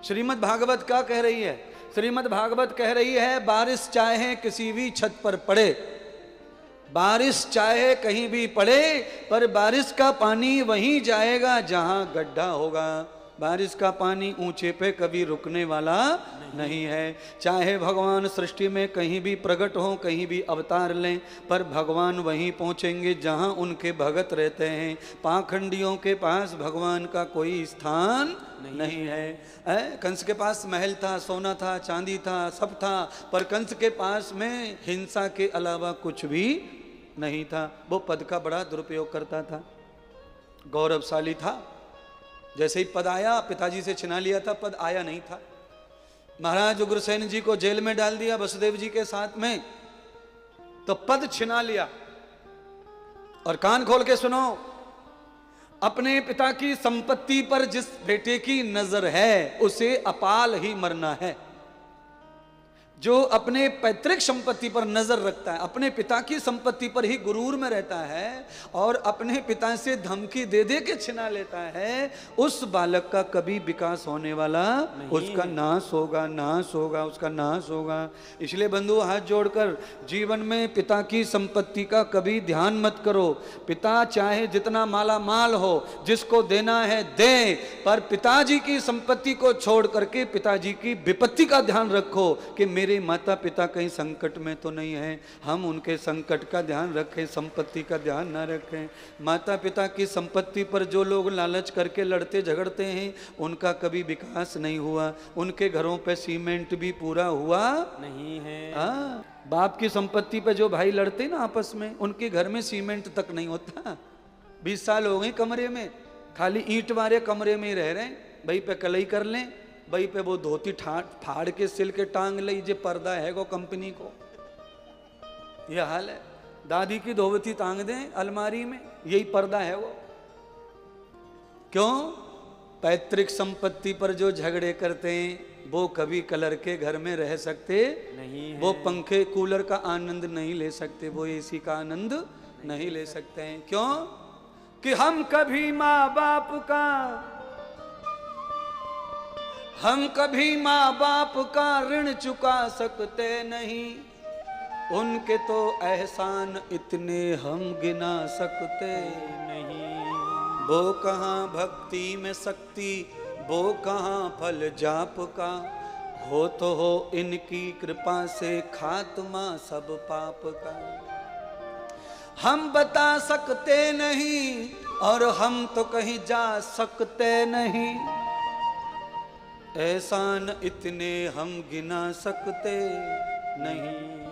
श्रीमद् भागवत क्या कह रही है? श्रीमद् भागवत कह रही है बारिश चाहे किसी भी छत पर पड़े, बारिश चाहे कहीं भी पड़े, पर बारिश का पानी वहीं जाएगा जहां गड्ढा होगा। बारिश का पानी ऊंचे पे कभी रुकने वाला नहीं है। चाहे भगवान सृष्टि में कहीं भी प्रकट हो, कहीं भी अवतार लें, पर भगवान वहीं पहुंचेंगे जहां उनके भगत रहते हैं। पाखंडियों के पास भगवान का कोई स्थान नहीं है। कंस के पास महल था, सोना था, चांदी था, सब था, पर कंस के पास में हिंसा के अलावा कुछ भी नहीं था। वो पद का बड़ा दुरुपयोग करता था, गौरवशाली था। जैसे ही पद आया, पिताजी से छिना लिया था, पद आया नहीं था। महाराज उग्रसेन जी को जेल में डाल दिया वसुदेव जी के साथ में, तो पद छिना लिया। और कान खोल के सुनो, अपने पिता की संपत्ति पर जिस बेटे की नजर है उसे अपाल ही मरना है। जो अपने पैतृक संपत्ति पर नजर रखता है, अपने पिता की संपत्ति पर ही गुरूर में रहता है और अपने पिता से धमकी दे दे के छिना लेता है, उस बालक का कभी विकास होने वाला नहीं। उसका नाश होगा, नाश होगा, उसका नाश होगा। इसलिए बंधु हाथ जोड़कर जीवन में पिता की संपत्ति का कभी ध्यान मत करो। पिता चाहे जितना माला माल हो, जिसको देना है दे, पर पिताजी की संपत्ति को छोड़ करके पिताजी की विपत्ति का ध्यान रखो कि मेरे माता पिता कहीं संकट में तो नहीं है। हम उनके संकट का ध्यान रखें, संपत्ति का ध्यान ना रखें। माता पिता की संपत्ति पर जो लोग लालच करके लड़ते झगड़ते हैं, उनका कभी विकास नहीं हुआ। उनके घरों पे सीमेंट भी पूरा हुआ नहीं है। बाप की संपत्ति पे जो भाई लड़ते ना आपस में, उनके घर में सीमेंट तक नहीं होता। 20 साल हो गए कमरे में, खाली ईंट वाले कमरे में ही रह रहे हैं। भाई पे कलई कर लें, भाई पे वो धोती फाड़ के सिल के टांग ले, जे पर्दा है वो कंपनी को, ये हाल है। दादी की धोती टांग दें अलमारी में, यही पर्दा है वो। क्यों? पैतृक संपत्ति पर जो झगड़े करते हैं वो कभी कलर के घर में रह सकते नहीं है। वो पंखे कूलर का आनंद नहीं ले सकते, वो एसी का आनंद नहीं ले सकते हैं। क्यों? कि हम कभी माँ बाप का ऋण चुका सकते नहीं। उनके तो एहसान इतने हम गिना सकते नहीं। वो कहाँ भक्ति में शक्ति, वो कहाँ फल जाप का, हो तो हो इनकी कृपा से खात्मा सब पाप का। हम बता सकते नहीं और हम तो कहीं जा सकते नहीं। एहसान इतने हम गिना सकते नहीं।